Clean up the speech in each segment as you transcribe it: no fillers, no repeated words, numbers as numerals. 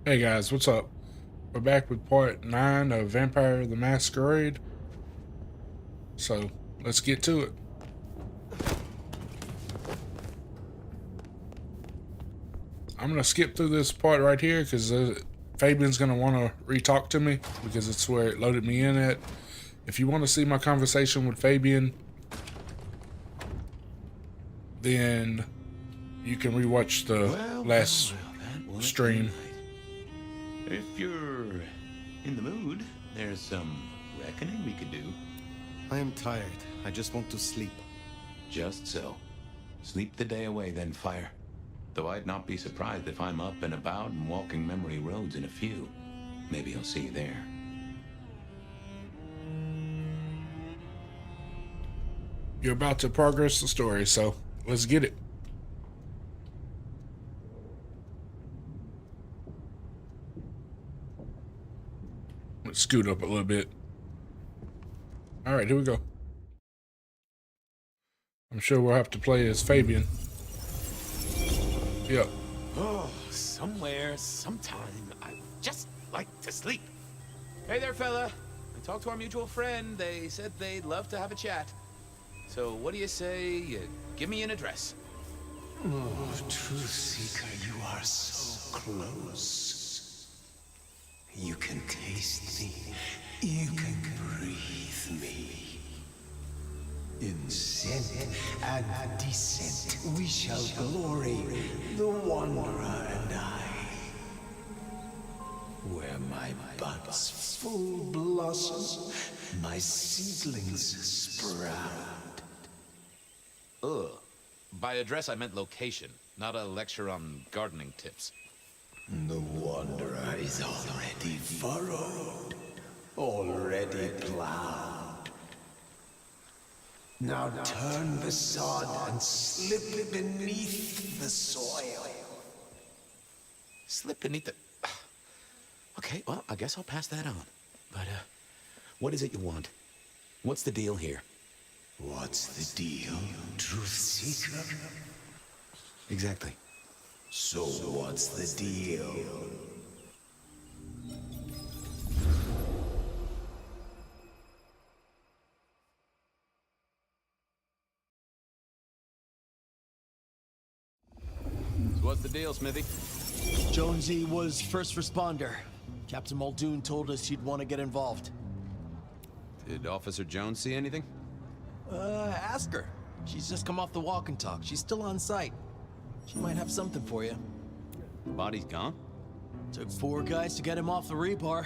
Hey guys, what's up? We're back with part 9 of Vampire the Masquerade. So, let's get to it. I'm going to skip through this part right here because Fabian's going to want to re-talk to me because it's where it loaded me in at. If you want to see my conversation with Fabian, then you can rewatch the last stream. If you're in the mood, there's some reckoning we could do. I am tired. I just want to sleep. Just so. Sleep the day away, then fire. Though I'd not be surprised if I'm up and about and walking memory roads in a few. Maybe I'll see you there. You're about to progress the story, so let's get it. Let's scoot up a little bit. Alright, here we go. I'm sure we'll have to play as Fabian. Yep. Oh, somewhere, sometime, I just like to sleep. Hey there, fella. I talked to our mutual friend. They said they'd love to have a chat. So what do you say you give me an address? Oh, Truth Seeker, you are so close. You can taste me. You can breathe me. In scent and descent, we shall glory, the Wanderer and I. Where my buds full blossom, my seedlings sprout. Ugh. By address, I meant location, not a lecture on gardening tips. The Wanderer is already furrowed, already plowed. Now turn the sod and slip beneath the soil. Slip beneath the... Okay, well, I guess I'll pass that on. But, what is it you want? What's the deal here? What's the deal, Truth Seeker? Exactly. So what's the deal? So what's the deal, Smithy? Jonesy was first responder. Captain Muldoon told us you'd want to get involved. Did Officer Jones see anything? Ask her. She's just come off the walk and talk. She's still on site. She might have something for you. The body's gone? Took 4 guys to get him off the rebar.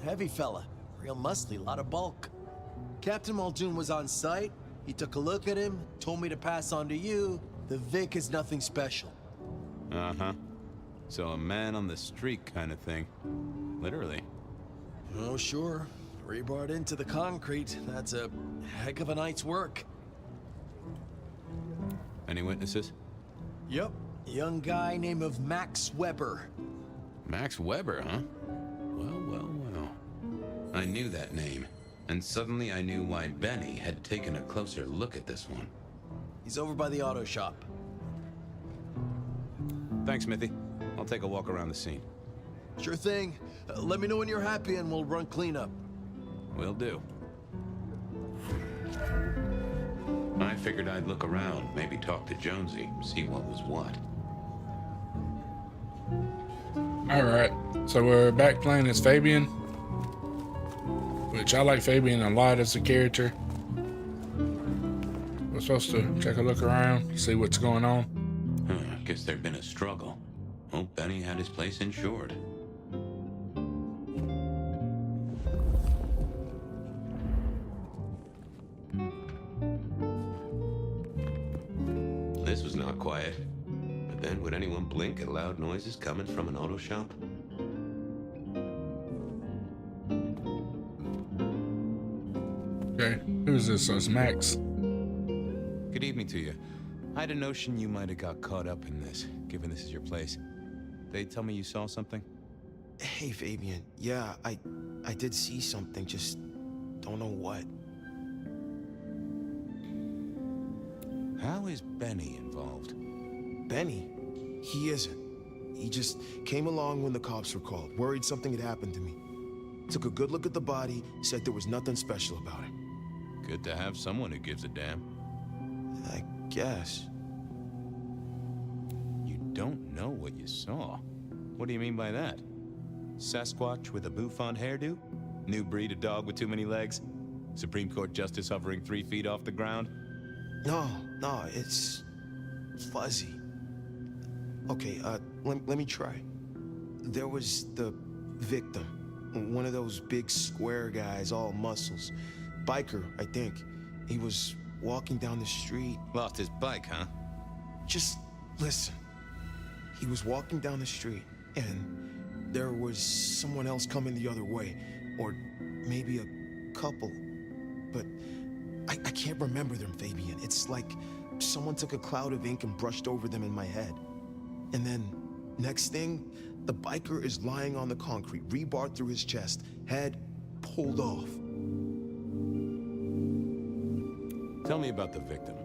Heavy fella. Real muscly, lot of bulk. Captain Muldoon was on site. He took a look at him, told me to pass on to you. The Vic is nothing special. Uh-huh. So a man on the street kind of thing. Literally. Oh, sure. Rebarred into the concrete. That's a heck of a night's work. Any witnesses? Yep. Young guy named of Max Weber. Max Weber, huh? Well. I knew that name, and suddenly I knew why Benny had taken a closer look at this one. He's over by the auto shop. Thanks, Smithy. I'll take a walk around the scene. Sure thing. Let me know when you're happy and we'll run cleanup. Will do. I figured I'd look around, maybe talk to Jonesy, see what was what. Alright, so we're back playing as Fabian. Which I like Fabian a lot as a character. We're supposed to take a look around, see what's going on. Guess there'd been a struggle. Hope Benny had his place insured. This was not quiet. But then would anyone blink at loud noises coming from an auto shop? Okay, who's this? So it's Max. Good evening to you. I had a notion you might have got caught up in this, given this is your place. They tell me you saw something? Hey, Fabian. Yeah, I did see something, just don't know what. How is Benny involved? Benny? He isn't. He just came along when the cops were called, worried something had happened to me. Took a good look at the body, said there was nothing special about him. Good to have someone who gives a damn. I guess. You don't know what you saw. What do you mean by that? Sasquatch with a bouffant hairdo? New breed of dog with too many legs? Supreme Court justice hovering 3 feet off the ground? No, it's fuzzy. Okay, let me try. There was the victim, one of those big square guys, all muscles. Biker, I think. He was walking down the street. Lost his bike, huh? Just listen. He was walking down the street, and there was someone else coming the other way. Or maybe a couple. But I can't remember them, Fabian. It's like someone took a cloud of ink and brushed over them in my head. And then, next thing, the biker is lying on the concrete, rebar through his chest, head pulled off. Tell me about the victim.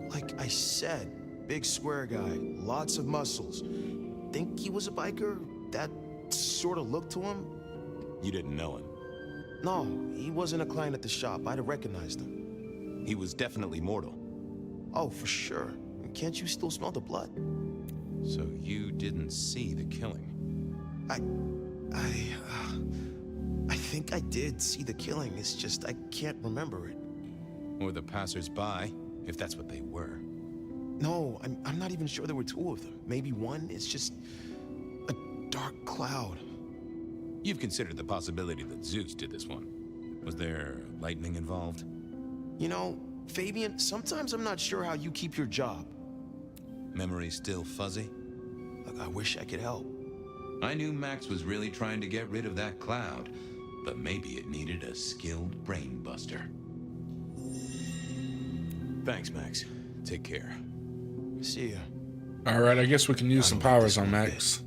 Like I said, big square guy, lots of muscles. Think he was a biker? That sort of looked to him? You didn't know him. No, he wasn't a client at the shop. I'd have recognized him. He was definitely mortal. Oh, for sure. Can't you still smell the blood? So you didn't see the killing? I think I did see the killing. It's just I can't remember it. Or the passers-by, if that's what they were. No, I'm not even sure there were 2 of them. Maybe one. It's just a dark cloud. You've considered the possibility that Zeus did this one. Was there lightning involved? You know, Fabian, sometimes I'm not sure how you keep your job. Memory still fuzzy? Look, I wish I could help. I knew Max was really trying to get rid of that cloud, but maybe it needed a skilled brain buster. Thanks, Max. Take care. See ya. Alright, I guess we can use some powers on Max.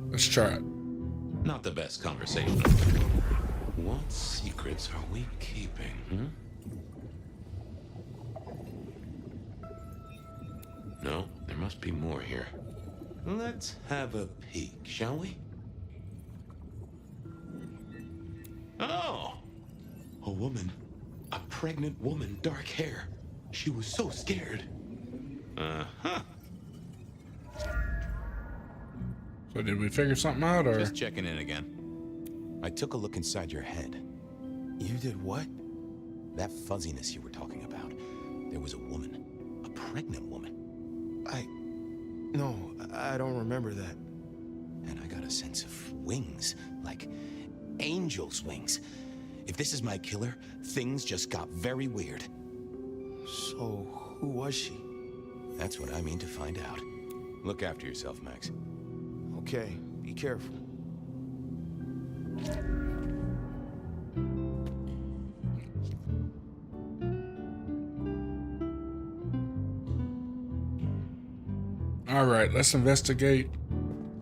Let's try it. Not the best conversation. What secrets are we keeping, No, there must be more here. Let's have a peek, shall we? Oh! A woman. A pregnant woman, dark hair. She was so scared. Uh-huh. So did we figure something out, or? Just checking in again. I took a look inside your head. You did what? That fuzziness you were talking about. There was a woman. A pregnant woman. No, I don't remember that. And I got a sense of wings. Like angel's wings. If this is my killer, things just got very weird. So, who was she? That's what I mean to find out. Look after yourself, Max. Okay, be careful. Alright, let's investigate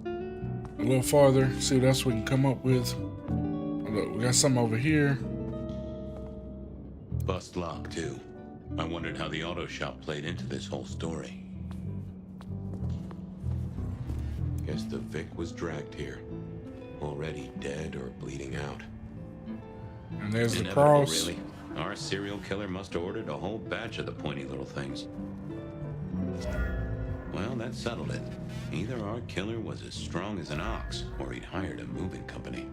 a little farther, see what else we can come up with. Look, we got some over here. Bust lock, too. I wondered how the auto shop played into this whole story. Guess the Vic was dragged here. Already dead or bleeding out. And there's the Inevitable, cross. really. Our serial killer must have ordered a whole batch of the pointy little things. Well, that settled it. Either our killer was as strong as an ox, or he'd hired a moving company.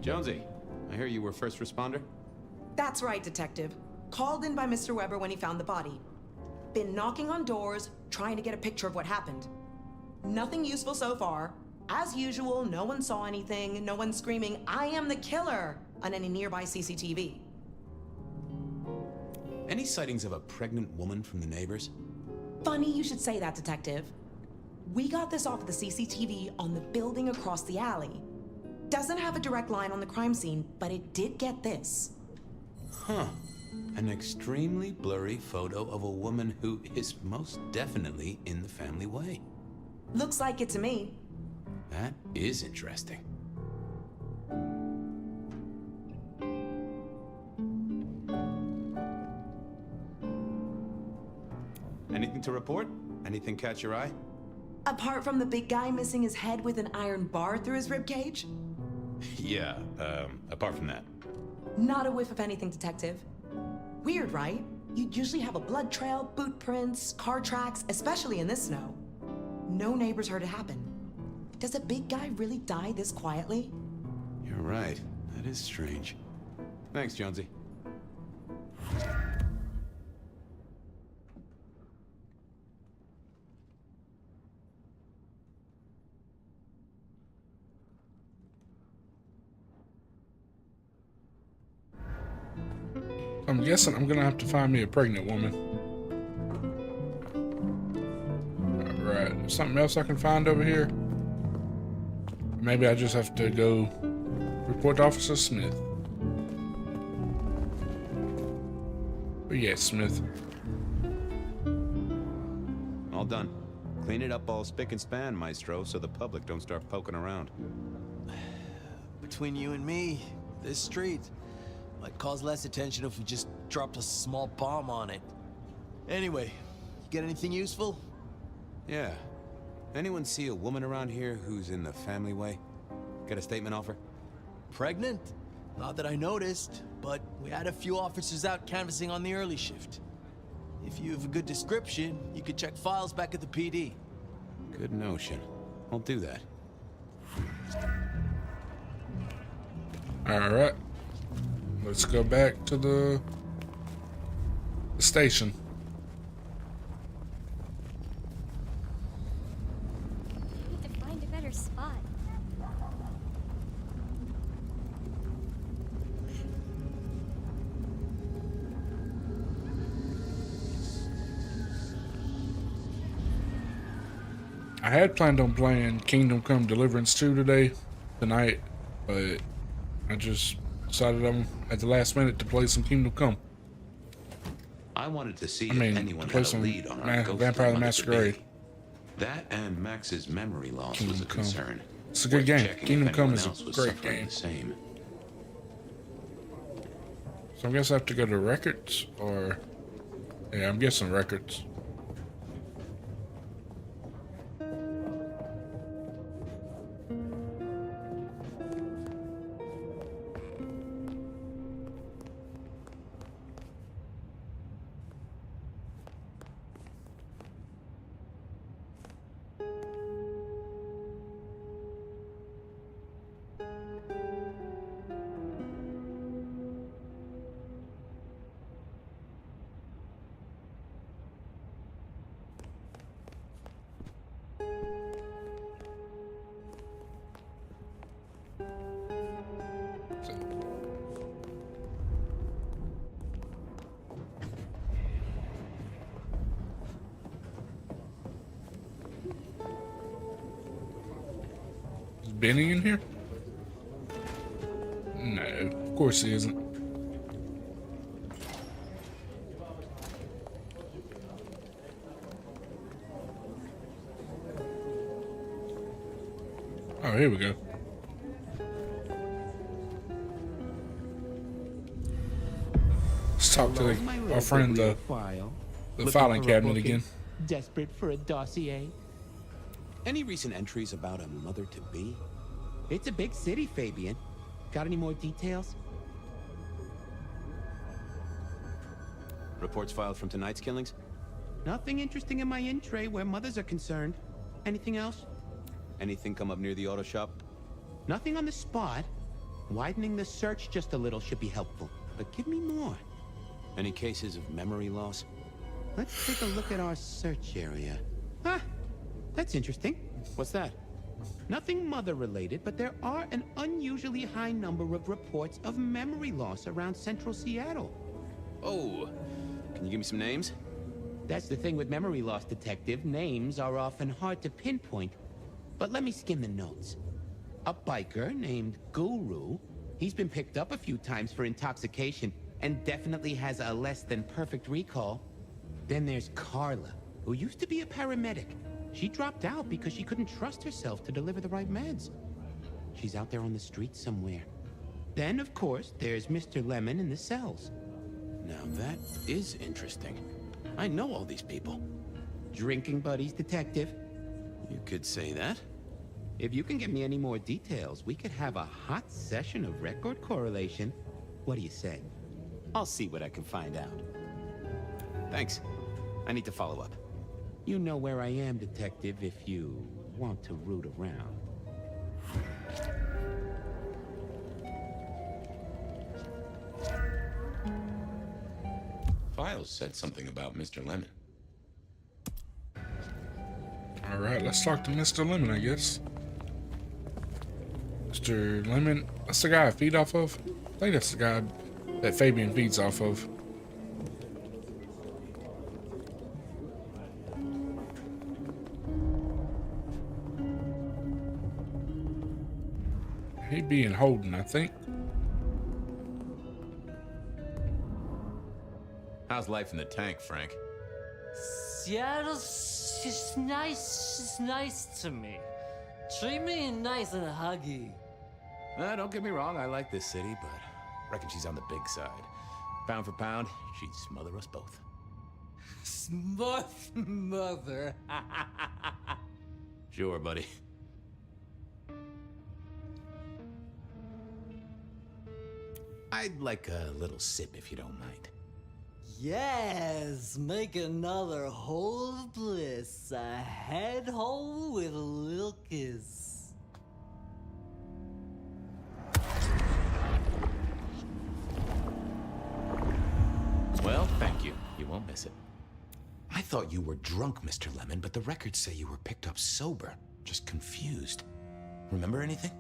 Jonesy, I hear you were first responder? That's right, Detective. Called in by Mr. Weber when he found the body. Been knocking on doors, trying to get a picture of what happened. Nothing useful so far. As usual, no one saw anything, no one screaming, "I am the killer!" on any nearby CCTV. Any sightings of a pregnant woman from the neighbors? Funny you should say that, Detective. We got this off of the CCTV on the building across the alley. Doesn't have a direct line on the crime scene, but it did get this. Huh. An extremely blurry photo of a woman who is most definitely in the family way. Looks like it to me. That is interesting. Anything to report? Anything catch your eye? Apart from the big guy missing his head with an iron bar through his ribcage? Yeah, apart from that. Not a whiff of anything, Detective. Weird, right? You'd usually have a blood trail, boot prints, car tracks, especially in this snow. No neighbors heard it happen. Does a big guy really die this quietly? You're right. That is strange. Thanks, Jonesy. I'm guessing I'm gonna have to find me a pregnant woman. Alright, something else I can find over here? Maybe I just have to go report to Officer Smith. But yeah, Smith. All done. Clean it up all spick and span, Maestro, so the public don't start poking around. Between you and me, this street might cause less attention if we just dropped a small bomb on it. Anyway, you get anything useful? Yeah. Anyone see a woman around here who's in the family way? Got a statement offer? Pregnant? Not that I noticed, but we had a few officers out canvassing on the early shift. If you have a good description, you could check files back at the PD. Good notion. I'll do that. Alright. Let's go back to the station. I need to find a better spot. I had planned on playing Kingdom Come Deliverance 2 tonight, but I just decided at the last minute to play some Kingdom Come. I wanted to see I mean, if anyone play had a some lead on our ghost Vampire the Mother to Masquerade. be. That and Max's memory loss Kingdom was a Come. concern. It's a good Worth game. checking if Kingdom Come anyone is a else was great suffering game. the same. So I guess I have to go to records, or yeah, I'm guessing records. Is Benny in here? No, of course he isn't. Oh, here we go. Let's talk to our friend, the filing cabinet again. Desperate for a dossier? Any recent entries about a mother-to-be? It's a big city, Fabian. Got any more details? Reports filed from tonight's killings? Nothing interesting in my in-tray where mothers are concerned. Anything else? Anything come up near the auto shop? Nothing on the spot. Widening the search just a little should be helpful. But give me more. Any cases of memory loss? Let's take a look at our search area. Ah, that's interesting. What's that? Nothing mother-related, but there are an unusually high number of reports of memory loss around central Seattle. Oh, can you give me some names? That's the thing with memory loss, Detective. Names are often hard to pinpoint. But let me skim the notes. A biker named Guru. He's been picked up a few times for intoxication, and definitely has a less than perfect recall. Then there's Carla, who used to be a paramedic. She dropped out because she couldn't trust herself to deliver the right meds. She's out there on the street somewhere. Then, of course, there's Mr. Lemon in the cells. Now that is interesting. I know all these people. Drinking buddies, Detective. You could say that. If you can give me any more details, we could have a hot session of record correlation. What do you say? I'll see what I can find out. Thanks. I need to follow up. You know where I am, Detective, if you want to root around. Files said something about Mr. Lemon. All right, let's talk to Mr. Lemon, I guess. Mr. Lemon, that's the guy I feed off of? I think that's the guy that Fabian feeds off of. He'd be in Holden, I think. How's life in the tank, Frank? Seattle's just nice. She's nice to me. Treat me nice and huggy. Don't get me wrong, I like this city, but reckon she's on the big side. Pound for pound, she'd smother us both. Mother. Sure, buddy. I'd like a little sip if you don't mind. Yes, make another hole of bliss. A head hole with a little kiss. Well, thank you. You won't miss it. I thought you were drunk, Mr. Lemon, but the records say you were picked up sober. Just confused. Remember anything?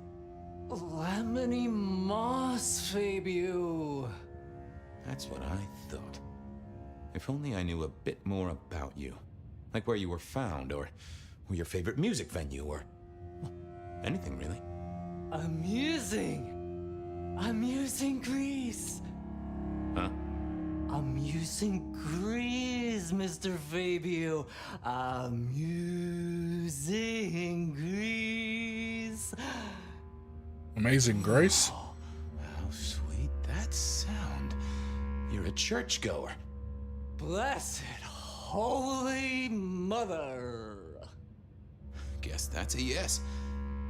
Lemony moss, Fabio. That's what I thought. If only I knew a bit more about you. Like where you were found, or your favorite music venue, or well, anything really. Amusing Grease. Huh? Amusing Grease, Mr. Fabio. Amusing Grease. Amazing Grace? Oh, how sweet that sound. You're a churchgoer. Blessed Holy Mother. Guess that's a yes.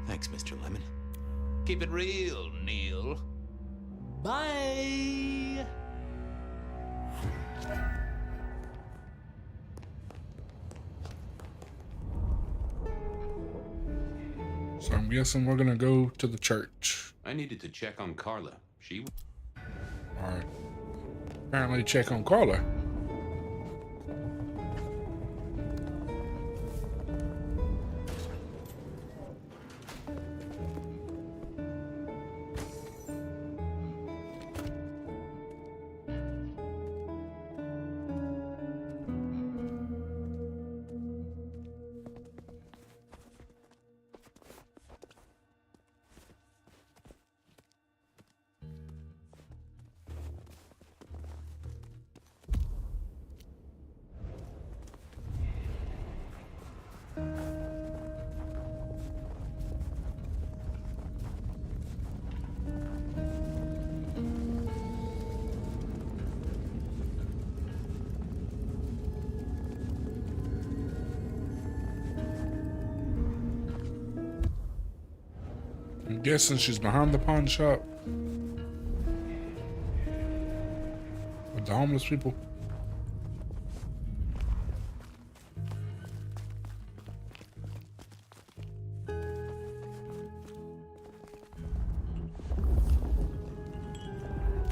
Thanks, Mr. Lemon. Keep it real, Neil. Bye. So I'm guessing we're gonna go to the church. I needed to check on Carla. Alright. Apparently check on Carla. I'm guessing she's behind the pawn shop. With the homeless people.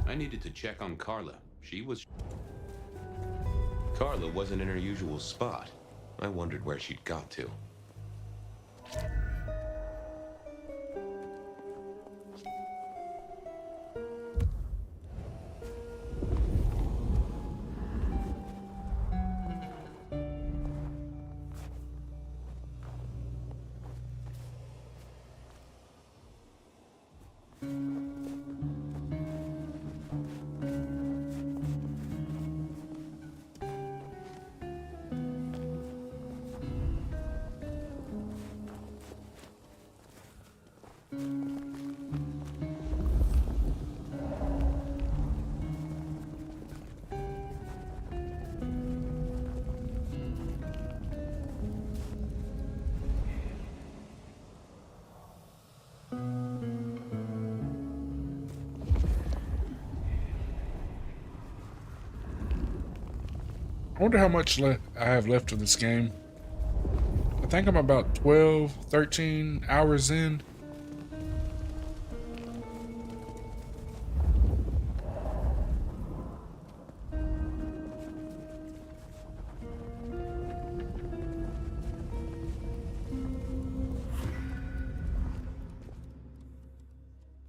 I needed to check on Carla. Carla wasn't in her usual spot. I wondered where she'd got to. I wonder how much I have left of this game. I think I'm about 12, 13 hours in.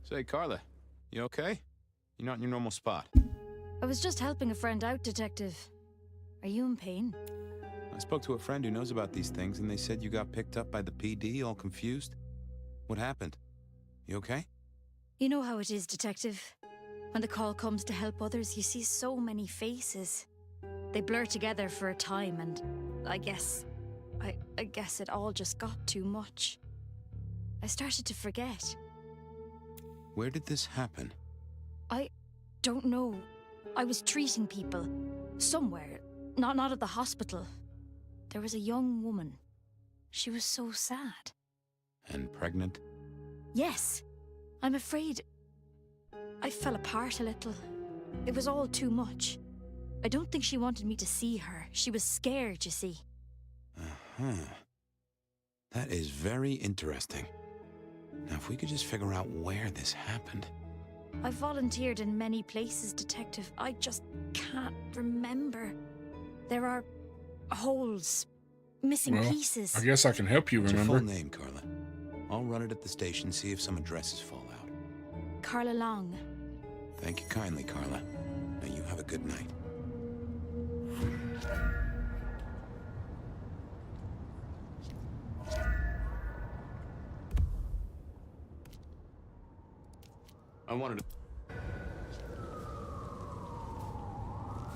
Say, Carla, you okay? You're not in your normal spot. I was just helping a friend out, Detective. Are you in pain? I spoke to a friend who knows about these things, and they said you got picked up by the PD, all confused. What happened? You okay? You know how it is, Detective. When the call comes to help others, you see so many faces. They blur together for a time, and I guess it all just got too much. I started to forget. Where did this happen? I don't know. I was treating people. Somewhere. Not at the hospital. There was a young woman. She was so sad. And pregnant? Yes. I'm afraid I fell apart a little. It was all too much. I don't think she wanted me to see her. She was scared, you see. Uh-huh. That is very interesting. Now, if we could just figure out where this happened. I've volunteered in many places, Detective. I just can't remember. There are holes, missing pieces. I guess I can help you remember. What's your full name, Carla? I'll run it at the station, see if some addresses fall out. Carla Long. Thank you kindly, Carla. Now you have a good night. I wanted to...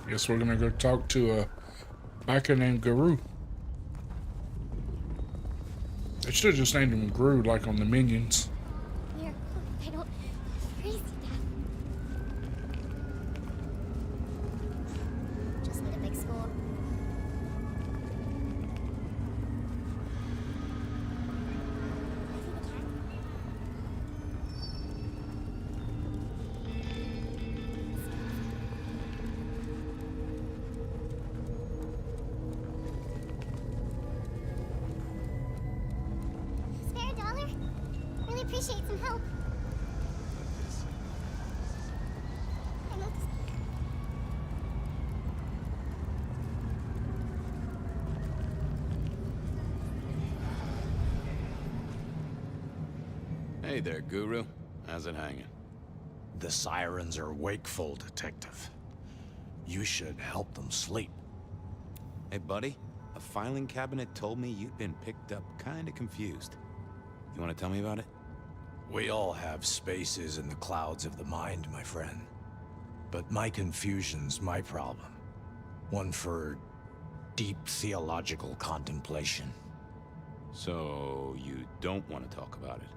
Guess we're gonna go talk to a biker named Guru. They should have just named him Gru like on the Minions. Here, I don't freeze to death. Just need a big score. Appreciate some help. Hey there, Guru. How's it hanging? The sirens are wakeful, Detective. You should help them sleep. Hey, buddy. A filing cabinet told me you'd been picked up kinda confused. You wanna tell me about it? We all have spaces in the clouds of the mind, my friend. But my confusion's my problem. One for deep theological contemplation. So, you don't want to talk about it?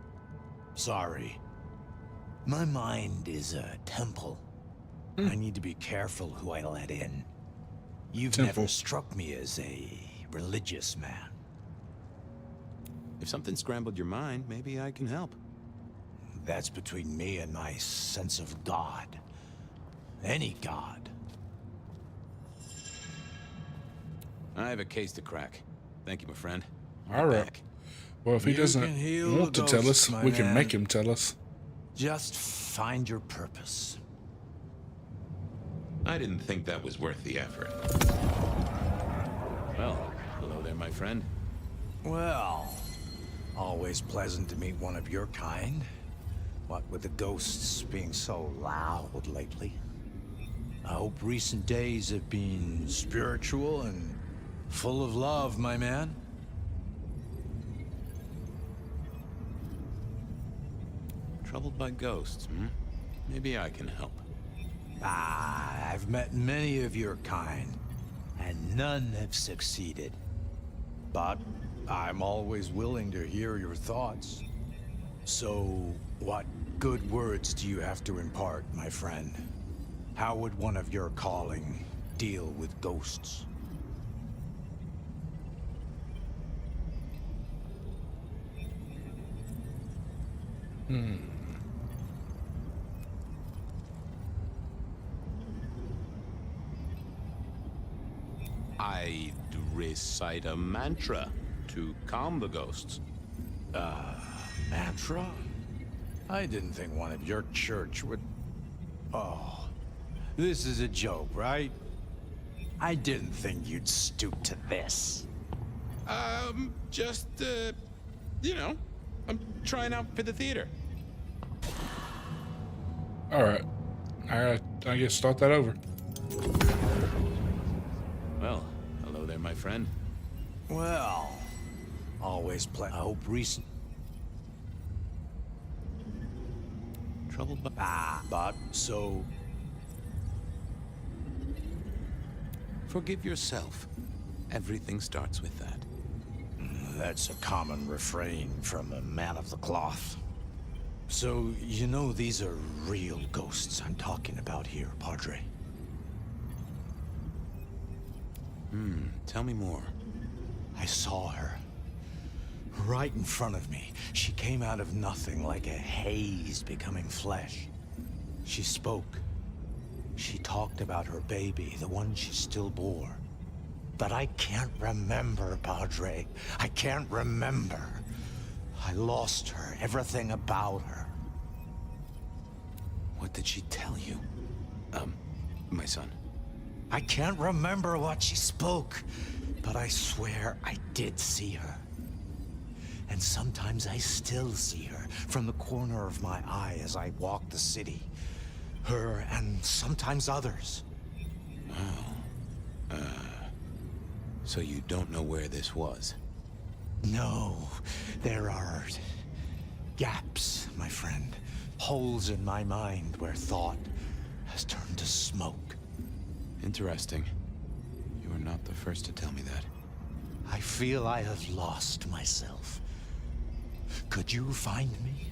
Sorry. My mind is a temple. I need to be careful who I let in. You've never struck me as a religious man. If something scrambled your mind, maybe I can help. That's between me and my sense of God. Any God. I have a case to crack. Thank you, my friend. All right. Well, if he doesn't want to tell us, we can make him tell us. Just find your purpose. I didn't think that was worth the effort. Well, hello there, my friend. Well, always pleasant to meet one of your kind. What with the ghosts being so loud lately. I hope recent days have been spiritual and full of love, my man. Troubled by ghosts, hmm? Maybe I can help. I've met many of your kind, and none have succeeded. But I'm always willing to hear your thoughts. So, what good words do you have to impart, my friend? How would one of your calling deal with ghosts? I'd recite a mantra to calm the ghosts. Mantra? I didn't think one of your church would... Oh, this is a joke, right? I didn't think you'd stoop to this. Just, you know, I'm trying out for the theater. Alright. I guess start that over. Well, hello there, my friend. Well, always play. I hope recent... Troubled by... but so... Forgive yourself. Everything starts with that. That's a common refrain from a man of the cloth. So, you know these are real ghosts I'm talking about here, Padre. Tell me more. I saw her. Right in front of me. She came out of nothing, like a haze becoming flesh. She spoke. She talked about her baby, the one she still bore. But I can't remember, Padre. I can't remember. I lost her, everything about her. What did she tell you? My son. I can't remember what she spoke, but I swear I did see her. And sometimes I still see her from the corner of my eye as I walk the city. Her and sometimes others. Wow. So you don't know where this was? No, there are gaps, my friend. Holes in my mind where thought has turned to smoke. Interesting. You are not the first to tell me that. I feel I have lost myself. Could you find me?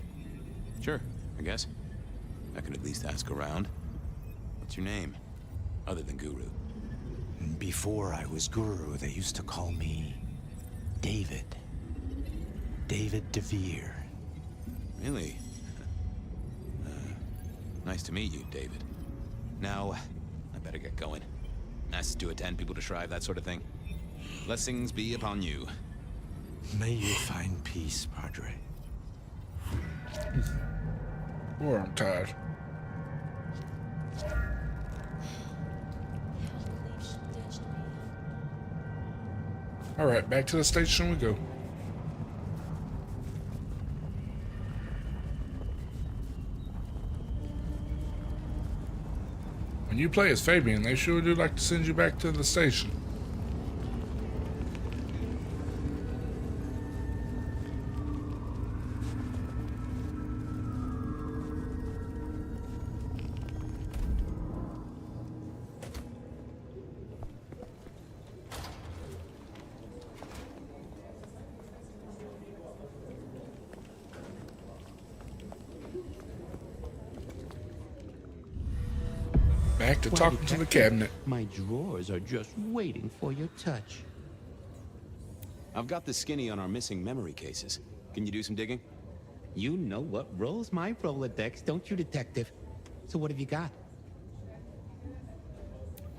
Sure, I guess. I could at least ask around. What's your name? Other than Guru. Before I was Guru, they used to call me David. David DeVere. Really? Nice to meet you, David. Now, I better get going. Masses to attend, people to shrive, that sort of thing. Blessings be upon you. May you find peace, Padre. Boy, I'm tired. Alright, back to the station we go. When you play as Fabian, they sure do like to send you back to the station. Back to talking to the cabinet. My drawers are just waiting for your touch. I've got the skinny on our missing memory cases. Can you do some digging? You know what rolls my Rolodex, don't you, Detective? So what have you got?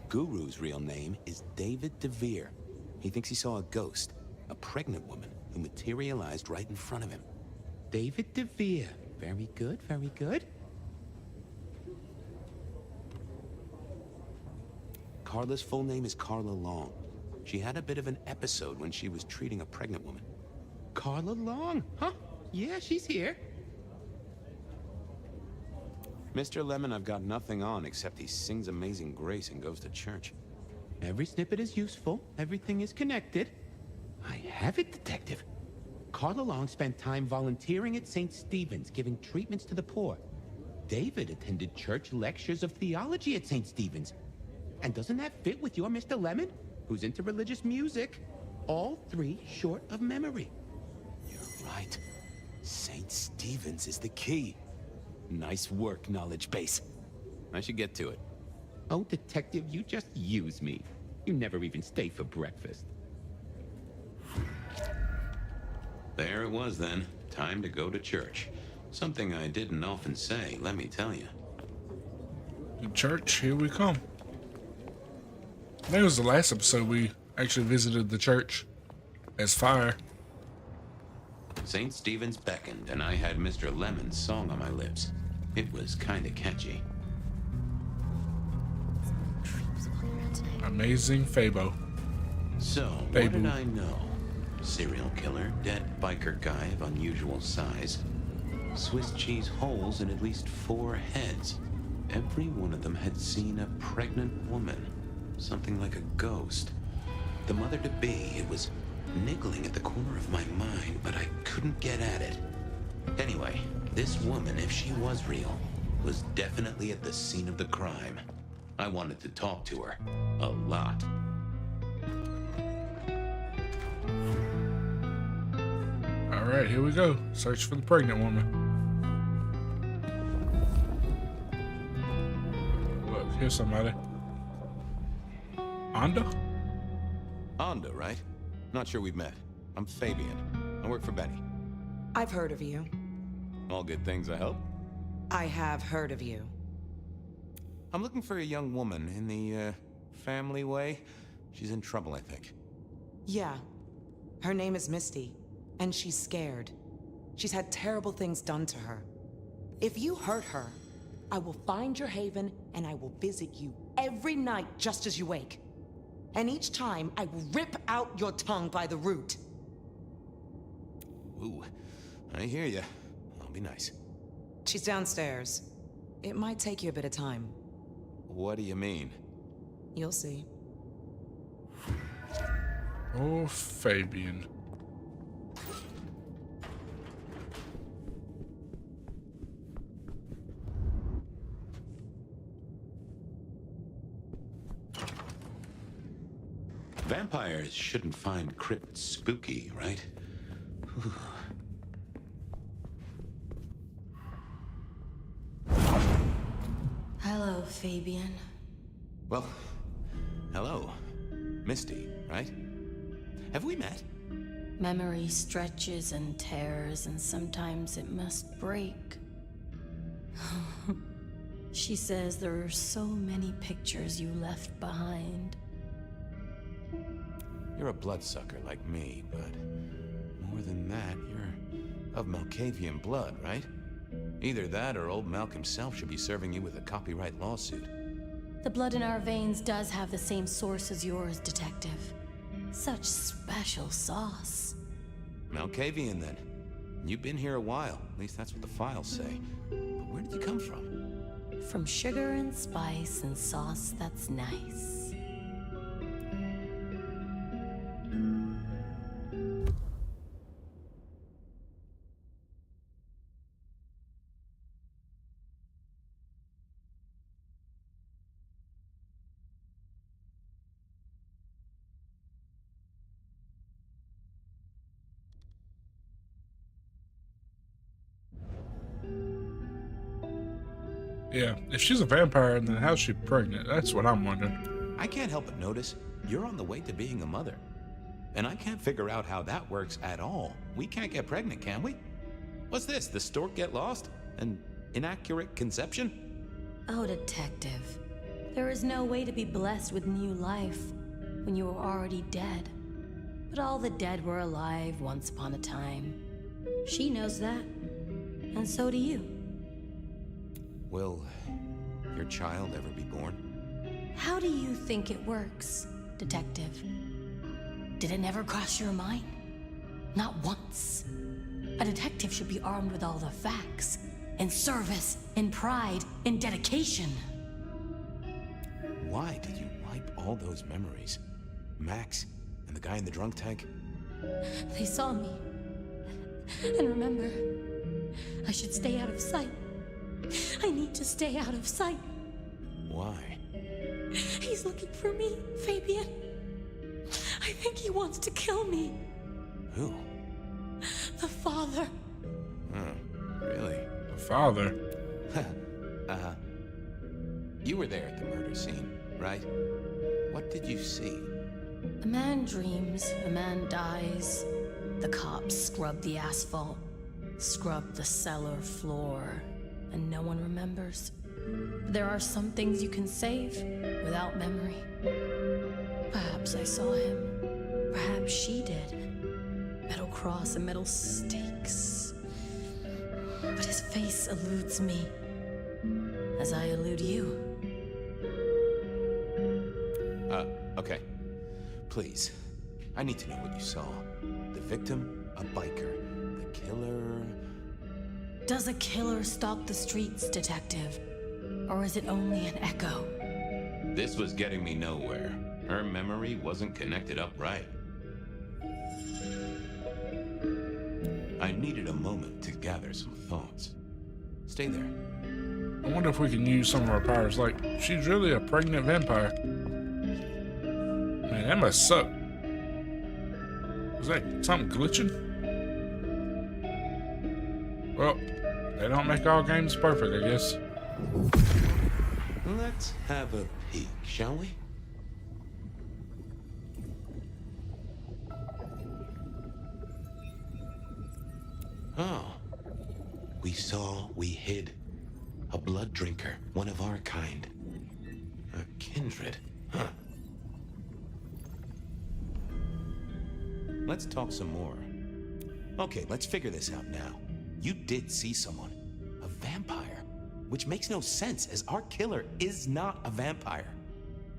Guru's real name is David DeVere. He thinks he saw a ghost, a pregnant woman who materialized right in front of him. David DeVere. Very good, very good. Carla's full name is Carla Long. She had a bit of an episode when she was treating a pregnant woman. Carla Long, huh? Yeah, she's here. Mr. Lemon, I've got nothing on except he sings Amazing Grace and goes to church. Every snippet is useful. Everything is connected. I have it, Detective. Carla Long spent time volunteering at St. Stephen's, giving treatments to the poor. David attended church lectures of theology at St. Stephen's. And doesn't that fit with your Mr. Lemon, who's into religious music? All three short of memory. You're right. St. Stephen's is the key. Nice work, knowledge base. I should get to it. Oh, Detective, you just use me. You never even stay for breakfast. There it was then. Time to go to church. Something I didn't often say, let me tell you. In church, here we come. I think it was the last episode we actually visited the church as fire. St. Stephen's beckoned, and I had Mr. Lemon's song on my lips. It was kinda catchy. Amazing Fabo. So, what did I know? Serial killer, dead biker guy of unusual size. Swiss cheese holes in at least 4 heads. Every one of them had seen a pregnant woman. Something like a ghost. The mother-to-be, it was niggling at the corner of my mind, but I couldn't get at it. Anyway, this woman, if she was real, was definitely at the scene of the crime. I wanted to talk to her. A lot. Alright, here we go. Search for the pregnant woman. Look, here's somebody. Anda? Anda, right? Not sure we've met. I'm Fabian. I work for Betty. I've heard of you. All good things, I hope. I have heard of you. I'm looking for a young woman in the, family way. She's in trouble, I think. Yeah. Her name is Misty, and she's scared. She's had terrible things done to her. If you hurt her, I will find your haven, and I will visit you every night just as you wake. And each time, I will rip out your tongue by the root. Ooh, I hear ya. I'll be nice. She's downstairs. It might take you a bit of time. What do you mean? You'll see. Oh, Fabian. Vampires shouldn't find crypts spooky, right? Whew. Hello, Fabian. Well, hello. Misty, right? Have we met? Memory stretches and tears, and sometimes it must break. She says there are so many pictures you left behind. You're a bloodsucker like me, but more than that, you're of Malkavian blood, right? Either that or old Malk himself should be serving you with a copyright lawsuit. The blood in our veins does have the same source as yours, Detective. Such special sauce. Malkavian, then. You've been here a while. At least that's what the files say. But where did you come from? From sugar and spice and sauce that's nice. Yeah, if she's a vampire, then how's she pregnant? That's what I'm wondering. I can't help but notice you're on the way to being a mother. And I can't figure out how that works at all. We can't get pregnant, can we? What's this? The stork get lost? An inaccurate conception? Oh, Detective. There is no way to be blessed with new life when you are already dead. But all the dead were alive once upon a time. She knows that. And so do you. Will your child ever be born? How do you think it works, Detective? Did it never cross your mind? Not once. A detective should be armed with all the facts, in service, in pride, in dedication. Why did you wipe all those memories? Max and the guy in the drunk tank? They saw me. And remember, I should stay out of sight. I need to stay out of sight. Why? He's looking for me, Fabian. I think he wants to kill me. Who? The father. Really? The father? You were there at the murder scene, right? What did you see? A man dreams, a man dies. The cops scrub the asphalt, scrub the cellar floor, and no one remembers. There are some things you can save without memory. Perhaps Perhaps I saw him. Perhaps she did. Metal cross and metal stakes. But his face eludes me, as I elude you. Okay. Please. I need to know what you saw. The victim, a biker. The killer... Does a killer stalk the streets, Detective? Or is it only an echo? This was getting me nowhere. Her memory wasn't connected up right. I needed a moment to gather some thoughts. Stay there. I wonder if we can use some of our powers. Like, she's really a pregnant vampire. Man, that must suck. Is that something glitching? Well, they don't make all games perfect, I guess. Let's have a peek, shall we? Oh. We hid. A blood drinker, one of our kind. A kindred, huh? Let's talk some more. Okay, let's figure this out now. You did see someone. A vampire. Which makes no sense, as our killer is not a vampire.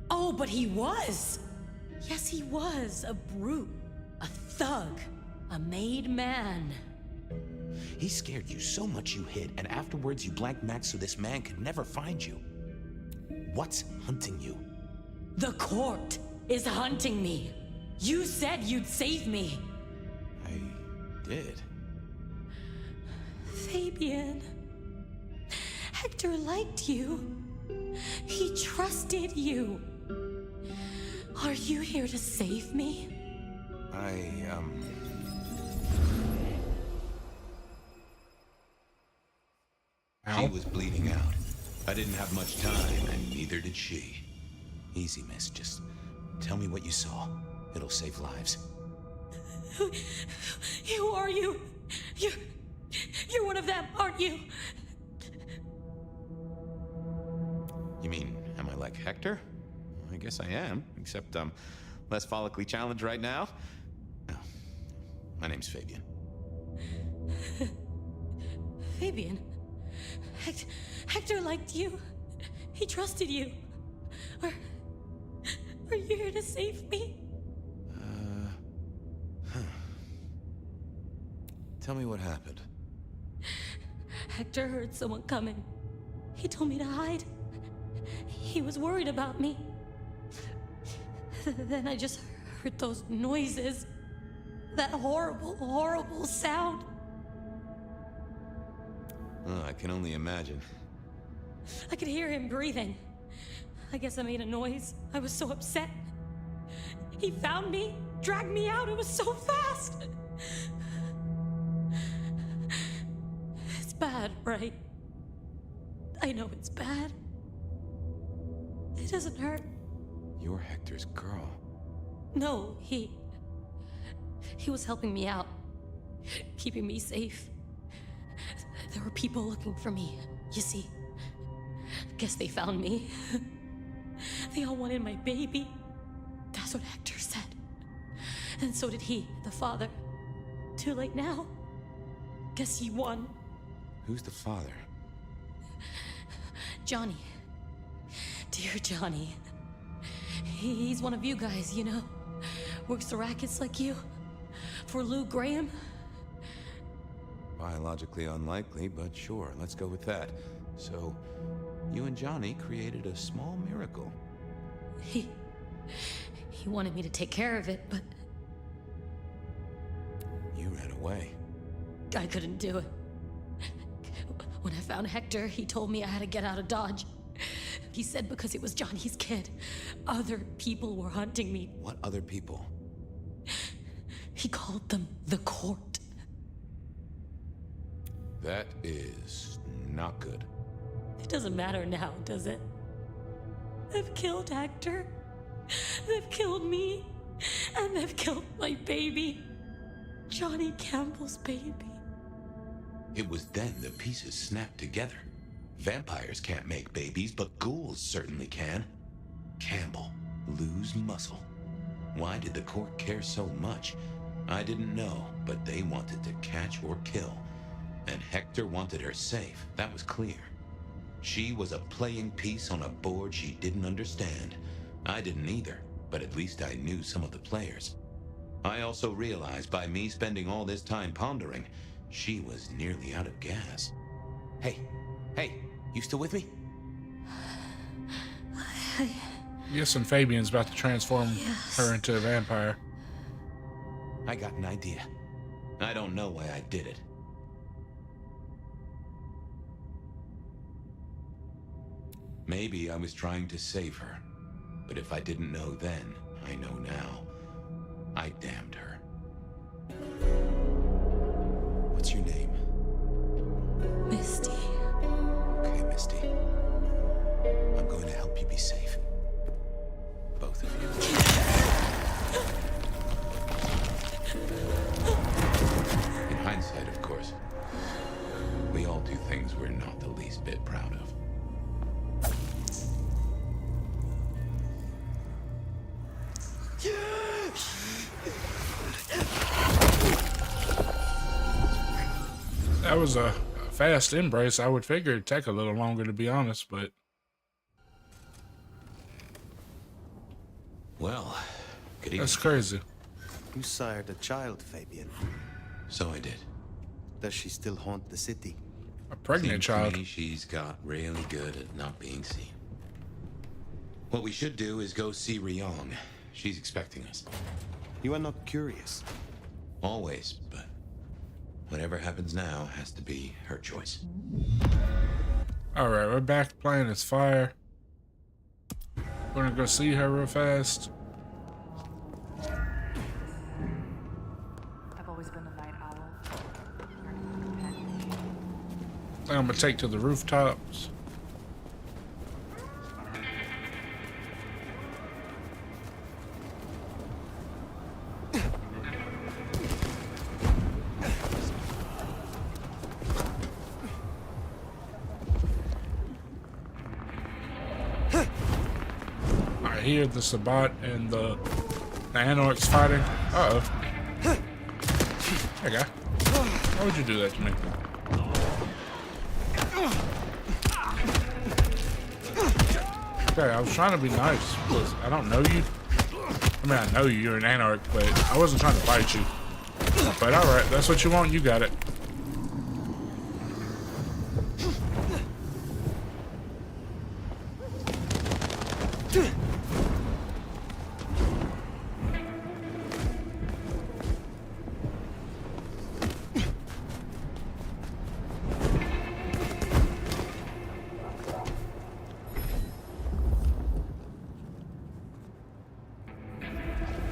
Oh, but he was! Yes, he was. A brute. A thug. A made man. He scared you so much you hid, and afterwards you blanked Max so this man could never find you. What's hunting you? The court is hunting me. You said you'd save me. I did. Fabian. Hector liked you. He trusted you. Are you here to save me? She was bleeding out. I didn't have much time, and neither did she. Easy, miss. Just tell me what you saw. It'll save lives. Who are you? You're one of them, aren't you? You mean, am I like Hector? I guess I am, except I'm less follically challenged right now. No, my name's Fabian. Fabian? Hector liked you. He trusted you. Are you here to save me? Tell me what happened. Hector heard someone coming. He told me to hide. He was worried about me. Then I just heard those noises. That horrible, horrible sound. Oh, I can only imagine. I could hear him breathing. I guess I made a noise. I was so upset. He found me, dragged me out. It was so fast. It's bad, right? I know it's bad. It doesn't hurt. You're Hector's girl. No, he was helping me out, keeping me safe. There were people looking for me, you see. Guess they found me. They all wanted my baby. That's what Hector said. And so did he, the father. Too late now. Guess he won. Who's the father? Johnny. Dear Johnny. He's one of you guys, you know. Works the rackets like you. For Lou Graham. Biologically unlikely, but sure, let's go with that. So, you and Johnny created a small miracle. He wanted me to take care of it, but... You ran away. I couldn't do it. When I found Hector, he told me I had to get out of Dodge. He said because it was Johnny's kid, other people were hunting me. What other people? He called them the court. That is not good. It doesn't matter now, does it? They've killed Hector. They've killed me. And they've killed my baby. Johnny Campbell's baby. It was then the pieces snapped together. Vampires can't make babies, but ghouls certainly can. Campbell, lose muscle. Why did the court care so much? I didn't know, but they wanted to catch or kill. And Hector wanted her safe, that was clear. She was a playing piece on a board she didn't understand. I didn't either, but at least I knew some of the players. I also realized by me spending all this time pondering, she was nearly out of gas. Hey, you still with me? Yes, and Fabian's about to transform her into a vampire. I got an idea. I don't know why I did it. Maybe I was trying to save her. But if I didn't know then, I know now. I damned her. What's your name? Misty. Okay, Misty. I'm going to help you be safe. Both of you. In hindsight, of course. We all do things we're not the least bit proud of. That was a fast embrace. I would figure it'd take a little longer, to be honest, but... Well, good evening. That's crazy. You sired a child, Fabian. So I did. Does she still haunt the city? A pregnant Seems child. to me she's got really good at not being seen. What we should do is go see Ryong. She's expecting us. You are not curious. Always, but whatever happens now has to be her choice. Alright, we're back playing as Fire. We're gonna go see her real fast. I've always been a night owl. I'm gonna take to the rooftops. I hear the Sabat and the Anorks fighting. Uh-oh. Hey, guy. Why would you do that to me? Okay, I was trying to be nice because I don't know you. I mean, I know you, you're an Anarch, but I wasn't trying to fight you. But alright, that's what you want, you got it.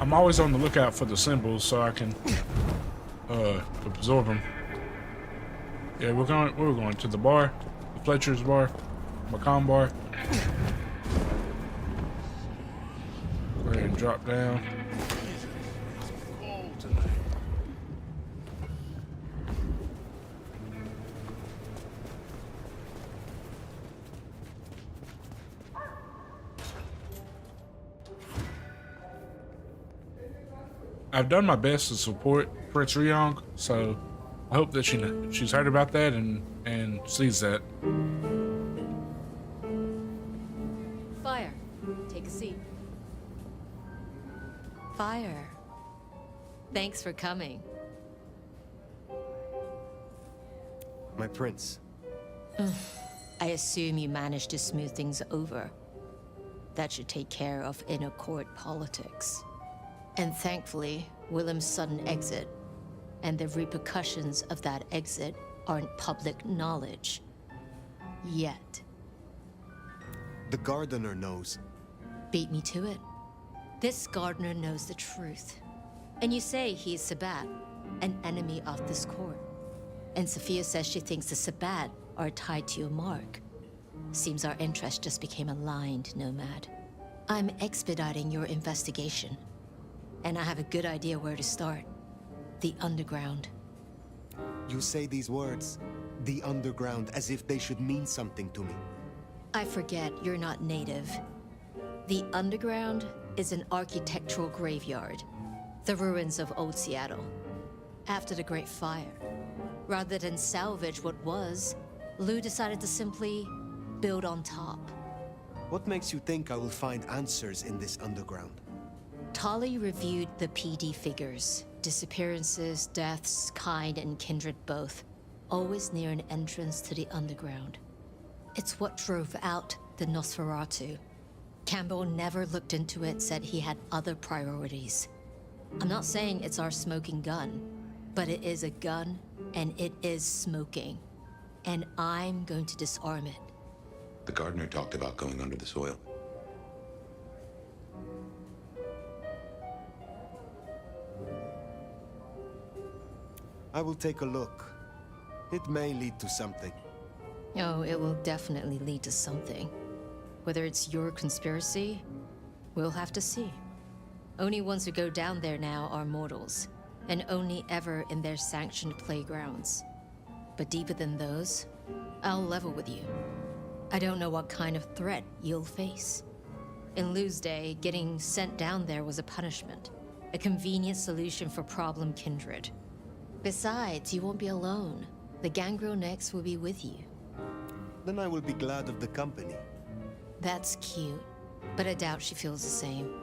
I'm always on the lookout for the symbols so I can absorb them. Yeah, we're going to the bar, the Fletcher's bar, Macomb bar. Go ahead and drop down. I've done my best to support Prince Ryong, so I hope that she's heard about that and sees that. Fire, take a seat. Fire, thanks for coming. My prince. I assume you managed to smooth things over. That should take care of inner court politics. And thankfully, Willem's sudden exit and the repercussions of that exit aren't public knowledge. Yet. The gardener knows. Beat me to it. This gardener knows the truth. And you say he's Sabat, an enemy of this court. And Sophia says she thinks the Sabat are tied to your mark. Seems our interest just became aligned, Nomad. I'm expediting your investigation. And I have a good idea where to start. The underground. You say these words, the underground, as if they should mean something to me. I forget you're not native. The underground is an architectural graveyard, the ruins of old Seattle. After the Great Fire, rather than salvage what was, Lou decided to simply build on top. What makes you think I will find answers in this underground? Tali reviewed the PD figures. Disappearances, deaths, kind and kindred both. Always near an entrance to the underground. It's what drove out the Nosferatu. Campbell never looked into it, said he had other priorities. I'm not saying it's our smoking gun, but it is a gun, and it is smoking. And I'm going to disarm it. The gardener talked about going under the soil. I will take a look. It may lead to something. Oh, it will definitely lead to something. Whether it's your conspiracy, we'll have to see. Only ones who go down there now are mortals, and only ever in their sanctioned playgrounds. But deeper than those, I'll level with you. I don't know what kind of threat you'll face. In Lou's day, getting sent down there was a punishment, a convenient solution for problem kindred. Besides, you won't be alone. The Gangrel next will be with you. Then I will be glad of the company. That's cute, but I doubt she feels the same.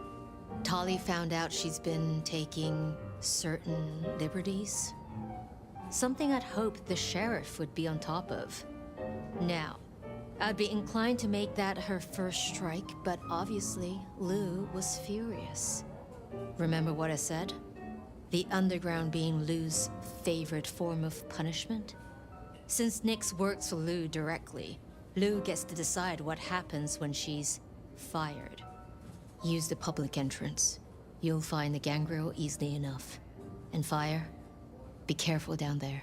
Tali found out she's been taking certain liberties. Something I'd hoped the sheriff would be on top of. Now, I'd be inclined to make that her first strike, but obviously, Lou was furious. Remember what I said? The underground being Lou's favorite form of punishment? Since Nyx works for Lou directly, Lou gets to decide what happens when she's fired. Use the public entrance. You'll find the Gangrel easily enough. And Fire, be careful down there.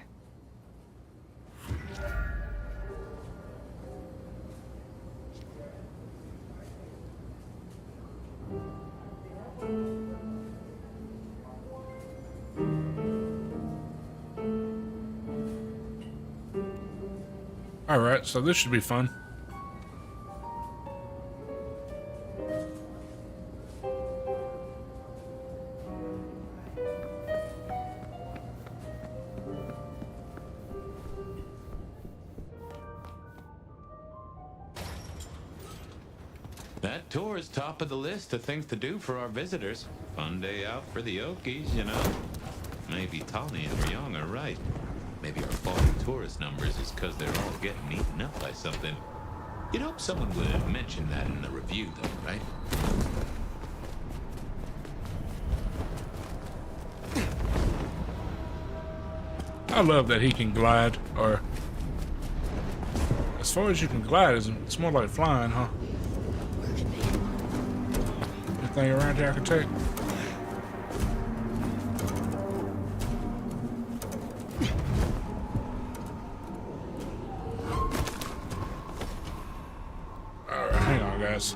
Alright, so this should be fun. That tour is top of the list of things to do for our visitors. Fun day out for the Okies, you know. Maybe Tali and Ryong are right. Maybe our falling tourist numbers is because they're all getting eaten up by something. You'd hope someone would mention that in the review, though, right? I love that he can glide, or as far as you can glide, it's more like flying, huh? Anything around here I can take? Alright, hang on, guys.